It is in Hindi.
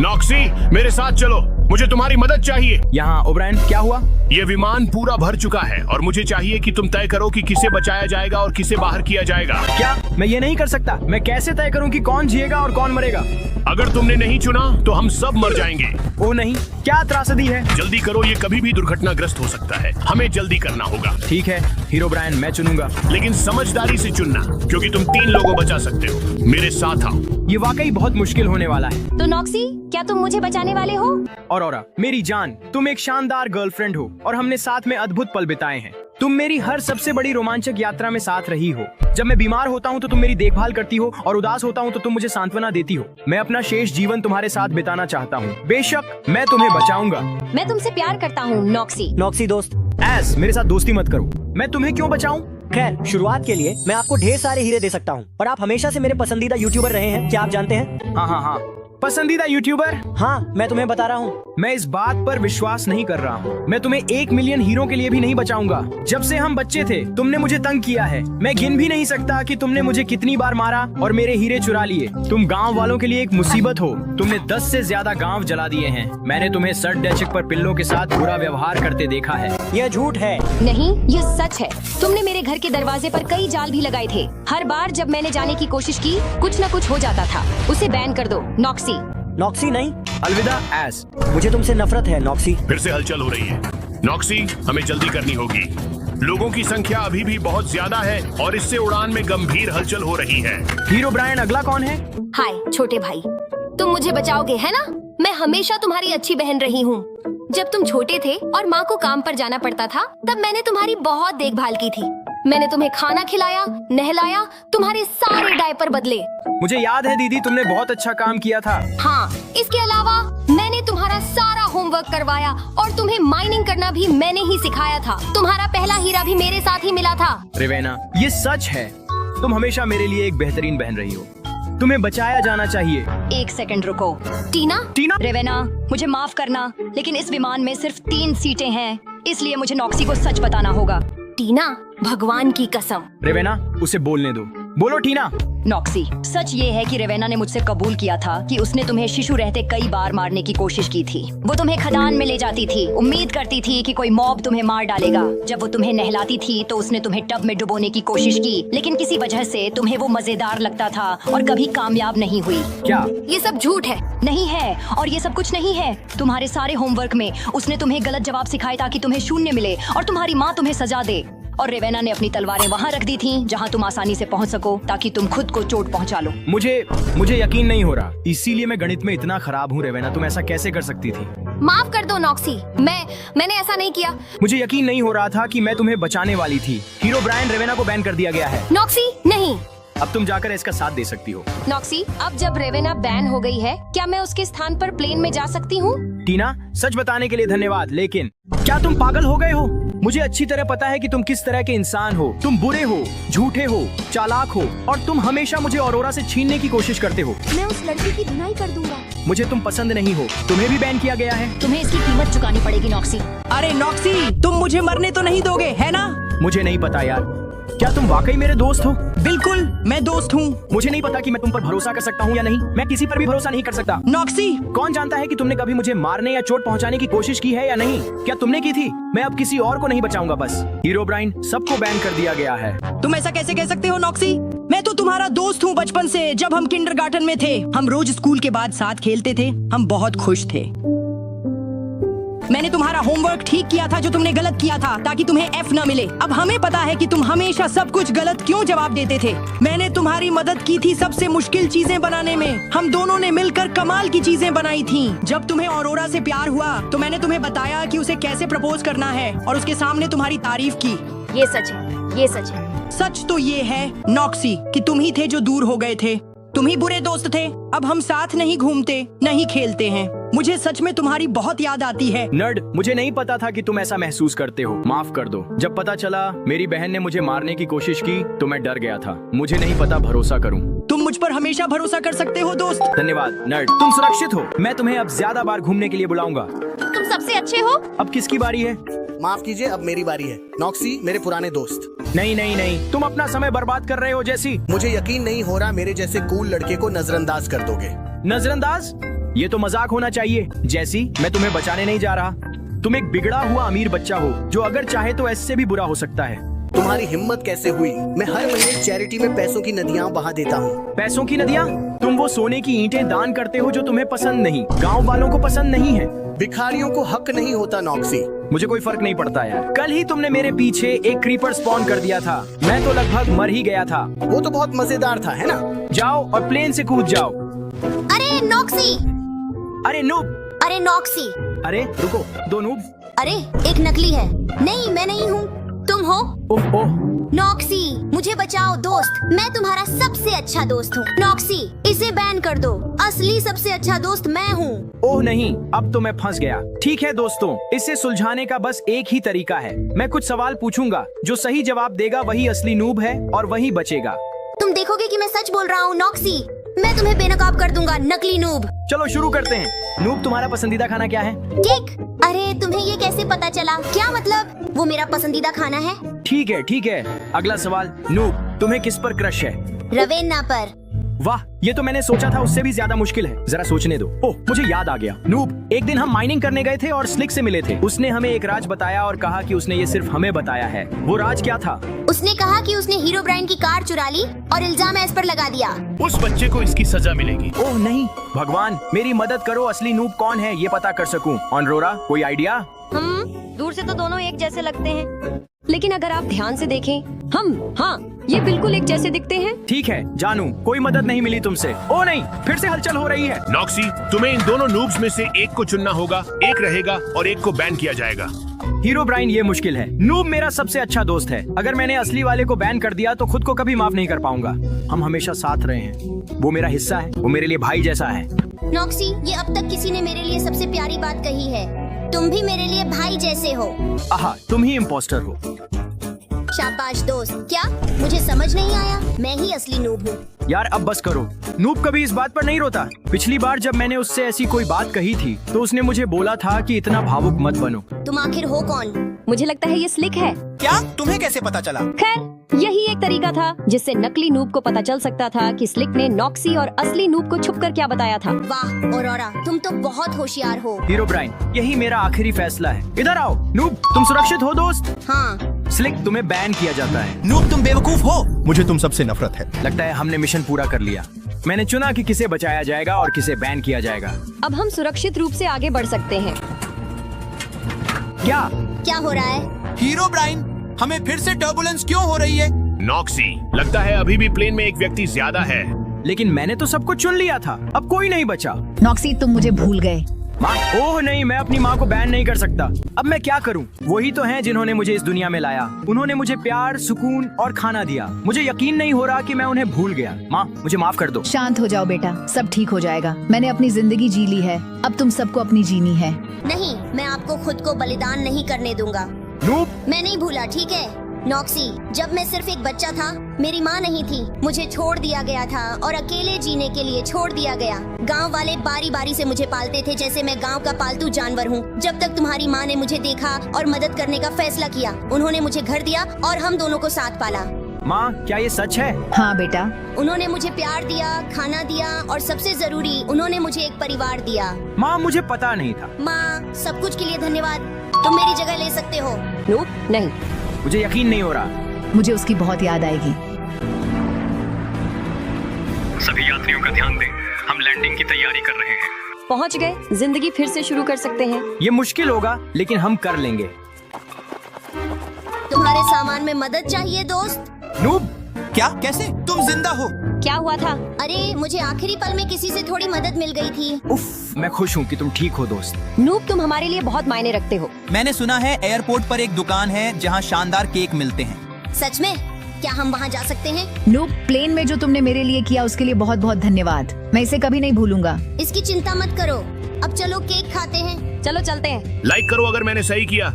नॉक्सी, मेरे साथ चलो, मुझे तुम्हारी मदद चाहिए। यहाँ ओब्रायन, क्या हुआ? ये विमान पूरा भर चुका है और मुझे चाहिए कि तुम तय करो कि किसे बचाया जाएगा और किसे बाहर किया जाएगा। क्या? मैं ये नहीं कर सकता। मैं कैसे तय करूँ कि कौन जिएगा और कौन मरेगा? अगर तुमने नहीं चुना तो हम सब मर जाएंगे। ओ नहीं, क्या त्रासदी है? जल्दी करो, ये कभी भी दुर्घटनाग्रस्त हो सकता है। हमें जल्दी करना होगा। ठीक है हीरो ब्रायन, मैं चुनूंगा। लेकिन समझदारी से चुनना, क्योंकि तुम 3 लोगों बचा सकते हो। मेरे साथ आओ। ये वाकई बहुत मुश्किल होने वाला है। तो नॉक्सी, क्या तुम मुझे बचाने वाले हो? औरोरा, मेरी जान, तुम एक शानदार गर्लफ्रेंड हो और हमने साथ में अद्भुत पल बिताए हैं। तुम मेरी हर सबसे बड़ी रोमांचक यात्रा में साथ रही हो। जब मैं बीमार होता हूँ तो तुम मेरी देखभाल करती हो और उदास होता हूँ तो तुम मुझे सांत्वना देती हो। मैं अपना शेष जीवन तुम्हारे साथ बिताना चाहता हूँ। बेशक मैं तुम्हें बचाऊंगा। मैं तुमसे प्यार करता हूँ नॉक्सी। नॉक्सी दोस्त, एस, मेरे साथ दोस्ती मत करो। मैं तुम्हें क्यों बचाऊं? खैर शुरुआत के लिए मैं आपको ढेर सारे हीरे दे सकता हूँ, पर आप हमेशा से मेरे पसंदीदा यूट्यूबर रहे हैं, क्या आप जानते हैं? हाँ, पसंदीदा यूट्यूबर? हाँ, मैं तुम्हें बता रहा हूँ। मैं इस बात पर विश्वास नहीं कर रहा हूँ। मैं तुम्हें 1 मिलियन हीरो के लिए भी नहीं बचाऊंगा। जब से हम बच्चे थे तुमने मुझे तंग किया है। मैं गिन भी नहीं सकता कि तुमने मुझे कितनी बार मारा और मेरे हीरे चुरा लिए। तुम गांव वालों के लिए एक मुसीबत हो। तुमने 10 से ज्यादा गांव जला दिए हैं। मैंने तुम्हें सर डेचक पर पिल्लों के साथ बुरा व्यवहार करते देखा है। यह झूठ है। नहीं, यह सच है। तुमने मेरे घर के दरवाजे पर कई जाल भी लगाए थे। हर बार जब मैंने जाने की कोशिश की, कुछ न कुछ हो जाता था। उसे बैन कर दो नॉक्सी। नॉक्सी नहीं, अलविदा एस। मुझे तुमसे नफरत है नॉक्सी। फिर से हलचल हो रही है। नॉक्सी, हमें जल्दी करनी होगी। लोगों की संख्या अभी भी बहुत ज्यादा है और इससे उड़ान में गंभीर हलचल हो रही है। हीरो ब्रायन, अगला कौन है? हाय छोटे भाई, तुम मुझे बचाओगे है ना? मैं हमेशा तुम्हारी अच्छी बहन रही हूँ। जब तुम छोटे थे और माँ को काम पर जाना पड़ता था, तब मैंने तुम्हारी बहुत देखभाल की थी। मैंने तुम्हें खाना खिलाया, नहलाया, तुम्हारे सारे डायपर बदले। मुझे याद है दीदी, तुमने बहुत अच्छा काम किया था। हाँ, इसके अलावा मैंने तुम्हारा सारा होमवर्क करवाया और तुम्हें माइनिंग करना भी मैंने ही सिखाया था। तुम्हारा पहला हीरा भी मेरे साथ ही मिला था। रेवेना, ये सच है। तुम हमेशा मेरे लिए एक बेहतरीन बहन रही हो। तुम्हें बचाया जाना चाहिए। 1 सेकंड रुको। टीना? रेवेना, मुझे माफ करना, लेकिन इस विमान में सिर्फ 3 सीटें हैं, इसलिए मुझे नॉक्सी को सच बताना होगा। टीना, भगवान की कसम। रेवेना, उसे बोलने दो। बोलो टीना। नॉक्सी, सच ये है कि रेवेना ने मुझसे कबूल किया था कि उसने तुम्हें शिशु रहते कई बार मारने की कोशिश की थी। वो तुम्हें खदान में ले जाती थी, उम्मीद करती थी कि कोई मॉब तुम्हें मार डालेगा। जब वो तुम्हें नहलाती थी तो उसने तुम्हें टब में डुबोने की कोशिश की, लेकिन किसी वजह से तुम्हें वो मजेदार लगता था और कभी कामयाब नहीं हुई। क्या ये सब झूठ है? नहीं है, और ये सब कुछ नहीं है। तुम्हारे सारे होमवर्क में उसने तुम्हें गलत जवाब सिखाए ताकि तुम्हें शून्य मिले और तुम्हारी माँ तुम्हें सजा दे। और रेवेना ने अपनी तलवारें वहाँ रख दी थी जहाँ तुम आसानी से पहुँच सको, ताकि तुम खुद को चोट पहुँचा लो। मुझे यकीन नहीं हो रहा, इसीलिए मैं गणित में इतना खराब हूँ। रेवेना, तुम ऐसा कैसे कर सकती थी? माफ कर दो नॉक्सी, मैंने ऐसा नहीं किया। मुझे यकीन नहीं हो रहा था कि मैं तुम्हें बचाने वाली थी। हीरो ब्रायन, रेवेना को बैन कर दिया गया है। नॉक्सी, नहीं। अब तुम जाकर इसका साथ दे सकती हो। नॉक्सी, अब जब रेवेना बैन हो गई है, क्या मैं उसके स्थान पर प्लेन में जा सकती हूँ? टीना, सच बताने के लिए धन्यवाद, लेकिन क्या तुम पागल हो गए हो? मुझे अच्छी तरह पता है कि तुम किस तरह के इंसान हो। तुम बुरे हो, झूठे हो, चालाक हो और तुम हमेशा मुझे औरोरा से छीनने की कोशिश करते हो। मैं उस लड़की की धुनाई कर दूंगा। मुझे तुम पसंद नहीं हो। तुम्हें भी बैन किया गया है। तुम्हें इसकी कीमत चुकानी पड़ेगी नॉक्सी। अरे नॉक्सी, तुम मुझे मरने तो नहीं दोगे, है ना? मुझे नहीं पता यार, क्या तुम वाकई मेरे दोस्त हो? बिल्कुल, मैं दोस्त हूँ। मुझे नहीं पता कि मैं तुम पर भरोसा कर सकता हूँ या नहीं। मैं किसी पर भी भरोसा नहीं कर सकता। नॉक्सी, कौन जानता है कि तुमने कभी मुझे मारने या चोट पहुँचाने की कोशिश की है या नहीं? क्या तुमने की थी? मैं अब किसी और को नहीं बचाऊंगा बस। हीरो ब्रायन, सबको बैन कर दिया गया है। तुम ऐसा कैसे कह सकते हो नॉक्सी? मैं तो तुम्हारा दोस्त हूँ बचपन से। जब हम किंडरगार्टन में थे, हम रोज स्कूल के बाद साथ खेलते थे। हम बहुत खुश थे। मैंने तुम्हारा होमवर्क ठीक किया था जो तुमने गलत किया था, ताकि तुम्हें F न मिले। अब हमें पता है कि तुम हमेशा सब कुछ गलत क्यों जवाब देते थे। मैंने तुम्हारी मदद की थी सबसे मुश्किल चीजें बनाने में। हम दोनों ने मिलकर कमाल की चीजें बनाई थी। जब तुम्हें औरोरा से प्यार हुआ तो मैंने तुम्हें बताया कि उसे कैसे प्रपोज करना है और उसके सामने तुम्हारी तारीफ की। ये सच है, ये सच है। सच तो ये है नॉक्सी कि तुम ही थे जो दूर हो गए थे। तुम ही बुरे दोस्त थे। अब हम साथ नहीं घूमते, नहीं खेलते हैं। मुझे सच में तुम्हारी बहुत याद आती है। नर्ड, मुझे नहीं पता था कि तुम ऐसा महसूस करते हो। माफ कर दो। जब पता चला मेरी बहन ने मुझे मारने की कोशिश की तो मैं डर गया था। मुझे नहीं पता भरोसा करूं। तुम मुझ पर हमेशा भरोसा कर सकते हो दोस्त। धन्यवाद नर्ड, तुम सुरक्षित हो। मैं तुम्हें अब ज्यादा बार घूमने के लिए बुलाऊंगा। तुम सबसे अच्छे हो। अब किसकी बारी है? माफ कीजिए, अब मेरी बारी है। नॉक्सी, मेरे पुराने दोस्त। नहीं नहीं नहीं, तुम अपना समय बर्बाद कर रहे हो जैसी। मुझे यकीन नहीं हो रहा मेरे जैसे कूल लड़के को नजरअंदाज कर दोगे। नजरअंदाज? ये तो मजाक होना चाहिए। जैसी, मैं तुम्हें बचाने नहीं जा रहा। तुम एक बिगड़ा हुआ अमीर बच्चा हो जो अगर चाहे तो इससे भी बुरा हो सकता है। तुम्हारी हिम्मत कैसे हुई? मैं हर महीने चैरिटी में पैसों की नदियाँ बहा देता हूँ। पैसों की नदियाँ? तुम वो सोने की ईंटें दान करते हो जो तुम्हें पसंद नहीं, गाँव वालों को पसंद नहीं है। भिखारियों को हक नहीं होता नॉक्सी। मुझे कोई फर्क नहीं पड़ता यार। कल ही तुमने मेरे पीछे एक क्रीपर स्पॉन कर दिया था। मैं तो लगभग मर ही गया था। वो तो बहुत मजेदार था, है ना? जाओ और प्लेन से कूद जाओ। अरे नॉक्सी! अरे नूब! अरे नॉक्सी! अरे रुको, दो नूब। अरे एक नकली है। नहीं, मैं नहीं हूँ, तुम हो। ओह ओह, नॉक्सी, मुझे बचाओ दोस्त, मैं तुम्हारा सबसे अच्छा दोस्त हूँ। नॉक्सी, इसे बैन कर दो, असली सबसे अच्छा दोस्त मैं हूँ। ओह नहीं, अब तो मैं फंस गया। ठीक है दोस्तों, इसे सुलझाने का बस एक ही तरीका है। मैं कुछ सवाल पूछूंगा, जो सही जवाब देगा वही असली नूब है और वही बचेगा। तुम देखोगे कि मैं सच बोल रहा हूँ नॉक्सी। मैं तुम्हें बेनकाब कर दूंगा, नकली नूब। चलो शुरू करते हैं। नूब, तुम्हारा पसंदीदा खाना क्या है? केक। अरे तुम्हें ये कैसे पता चला? क्या मतलब? वो मेरा पसंदीदा खाना है। ठीक है ठीक है। अगला सवाल, नूब, तुम्हें किस पर क्रश है? रवेन्ना पर। वाह, ये तो मैंने सोचा था उससे भी ज्यादा मुश्किल है। जरा सोचने दो। ओह, मुझे याद आ गया। नूब, एक दिन हम माइनिंग करने गए थे और स्लिक से मिले थे। उसने हमें एक राज बताया और कहा कि उसने ये सिर्फ हमें बताया है। वो राज क्या था? उसने कहा कि उसने हीरो ब्राइन की कार चुरा ली और इल्जाम एस पर लगा दिया। उस बच्चे को इसकी सजा मिलेगी। ओह नहीं, भगवान मेरी मदद करो, असली नूब कौन है ये पता कर सकूं। ऑनरोरा, कोई आइडिया? दूर से तो दोनों एक जैसे लगते हैं, लेकिन अगर आप ध्यान से देखें, हाँ, ये बिल्कुल एक जैसे दिखते हैं। ठीक है जानू, कोई मदद नहीं मिली तुमसे। ओ नहीं, फिर से हलचल हो रही है। नॉक्सी, तुम्हें इन दोनों नूब्स में से एक को चुनना होगा। एक रहेगा और एक को बैन किया जाएगा। हीरो ब्राइन, ये मुश्किल है। नूब मेरा सबसे अच्छा दोस्त है। अगर मैंने असली वाले को बैन कर दिया तो खुद को कभी माफ नहीं कर पाऊंगा। हम हमेशा साथ रहे हैं। वो मेरा हिस्सा है, वो मेरे लिए भाई जैसा है। नॉक्सी, ये अब तक किसी ने मेरे लिए सबसे प्यारी बात कही है। तुम भी मेरे लिए भाई जैसे हो। आहा, तुम ही इम्पोस्टर हो। शाबाश दोस्त। क्या मुझे समझ नहीं आया? मैं ही असली नूब हूँ। यार अब बस करो। नूब कभी इस बात पर नहीं रोता। पिछली बार जब मैंने उससे ऐसी कोई बात कही थी तो उसने मुझे बोला था कि इतना भावुक मत बनो। तुम आखिर हो कौन? मुझे लगता है ये स्लिक है। क्या? तुम्हें कैसे पता चला? खैर, यही एक तरीका था जिससे नकली नूब को पता चल सकता था कि स्लिक ने नॉक्सी और असली नूब को छुपकर क्या बताया था। वाह औरोरा, तुम तो बहुत होशियार हो। हीरो ब्राइन, यही मेरा आखिरी फैसला है। इधर आओ। नूब, तुम सुरक्षित हो दोस्त? हाँ। स्लिक, तुम्हें बैन किया जाता है। नूब, तुम बेवकूफ हो। मुझे तुम सबसे नफरत है। लगता है हमने मिशन पूरा कर लिया। मैंने चुना कि किसे बचाया जाएगा और किसे बैन किया जाएगा। अब हम सुरक्षित रूप से आगे बढ़ सकते हैं। क्या हो रहा है? हीरो ब्राइन, हमें फिर से टर्बुलेंस क्यों हो रही है? नॉक्सी, लगता है अभी भी प्लेन में एक व्यक्ति ज्यादा है। लेकिन मैंने तो सब कुछ चुन लिया था, अब कोई नहीं बचा। नॉक्सी, तुम मुझे भूल गए। माँ, ओह नहीं, मैं अपनी माँ को बैन नहीं कर सकता। अब मैं क्या करूँ? वही तो हैं जिन्होंने मुझे इस दुनिया में लाया। उन्होंने मुझे प्यार, सुकून और खाना दिया। मुझे यकीन नहीं हो रहा कि मैं उन्हें भूल गया। माँ, मुझे माफ कर दो। शांत हो जाओ बेटा, सब ठीक हो जाएगा। मैंने अपनी जिंदगी जी ली है, अब तुम सबको अपनी जीनी है। नहीं, मैं आपको खुद को बलिदान नहीं करने दूंगा। नूब, मैं नहीं भूला, ठीक है? नॉक्सी, जब मैं सिर्फ एक बच्चा था, मेरी माँ नहीं थी, मुझे छोड़ दिया गया था और अकेले जीने के लिए छोड़ दिया गया। गांव वाले बारी बारी से मुझे पालते थे जैसे मैं गांव का पालतू जानवर हूँ। जब तक तुम्हारी माँ ने मुझे देखा और मदद करने का फैसला किया, उन्होंने मुझे घर दिया और हम दोनों को साथ पाला। माँ, क्या ये सच है? हाँ बेटा। उन्होंने मुझे प्यार दिया, खाना दिया और सबसे जरूरी, उन्होंने मुझे एक परिवार दिया। माँ, मुझे पता नहीं था। माँ, सब कुछ के लिए धन्यवाद। तुम मेरी जगह ले सकते हो। नूब, नहीं। मुझे यकीन नहीं हो रहा। मुझे उसकी बहुत याद आएगी। सभी यात्रियों का ध्यान दें, हम लैंडिंग की तैयारी कर रहे हैं। पहुंच गए, जिंदगी फिर से शुरू कर सकते हैं। ये मुश्किल होगा लेकिन हम कर लेंगे। तुम्हारे सामान में मदद चाहिए दोस्त? नूब, क्या? कैसे? तुम जिंदा हो? क्या हुआ था? अरे मुझे आखिरी पल में किसी से थोड़ी मदद मिल गई थी। उफ, मैं खुश हूँ कि तुम ठीक हो दोस्त। नूब, तुम हमारे लिए बहुत मायने रखते हो। मैंने सुना है एयरपोर्ट पर एक दुकान है जहां शानदार केक मिलते हैं। सच में? क्या हम वहाँ जा सकते हैं? नूब, प्लेन में जो तुमने मेरे लिए किया उसके लिए बहुत बहुत धन्यवाद। मैं इसे कभी नहीं भूलूंगा। इसकी चिंता मत करो। अब चलो केक खाते हैं। चलो चलते हैं। लाइक करो अगर मैंने सही किया।